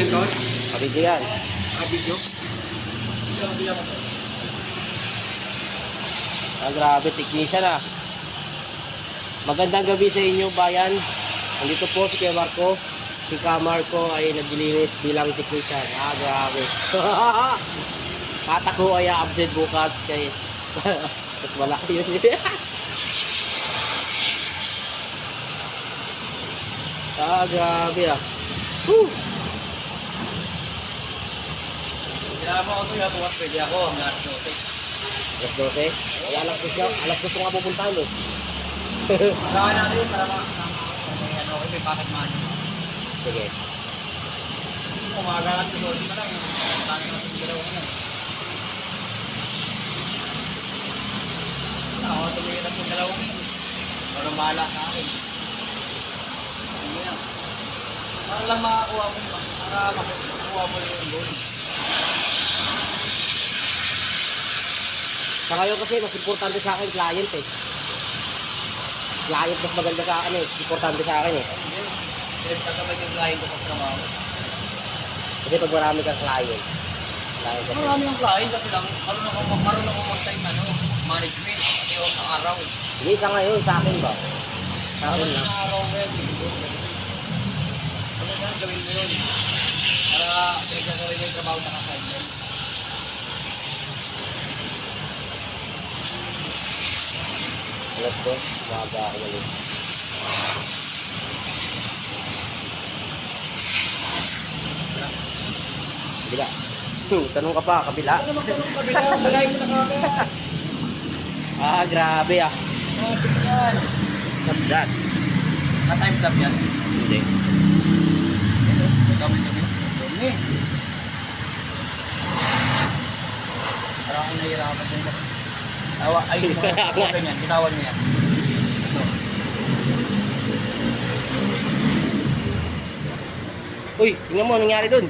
record? Kabidyo yan. Video? Grabe, technician ah. Magandang gabi sa inyo bayan. Nandito po si Kuya Marco. Si Marco ay naglilinis bilang technician. Grabe. At ako ay update bukas kay at wala yun. Grabe ah. Kaya mo ako yung bukas pwede ako. Alas 12. Ay, alas 2 nga pupuntahan eh. Saka natin para makakasama. May packet man. Sige. Umaga lang doon pa lang. Tangi natin yung dalawa na. Ako tumingin yung dalawa na. Para mahala sa akin. Hindi na. Para lang makakuha mo. Para makakuha mo yung goal. Sa ngayon kasi mas importante sa akin client eh. Client mas maganda sa akin eh. Importante sa akin eh. Kasabay yung client ko sa trabaho. Kasi pag marami kang client. Marami yung client kasi lang marunong ako mag-time management. Kasi ako sa araw. Hindi sa ngayon, sa akin ba? Sa akin lang. Sa araw mo yan. Ano yan, gawin mo yun. Para pinagsasabi mo yung trabaho sa assignment. Alas ko, maga ako ulit. Kabila. Tanong ka pa, kabila. Ano naman tanong kabila? Balay mo na kagad. Grabe ah. Oh, tingnan. What's that? Na-time stop yan? Hindi. Gabi-gabi. Dumi. Parang akong nahihirapan din. Ay, ganyan. Bitawan mo yan. Ito. Uy, tingnan mo, nangyari dun.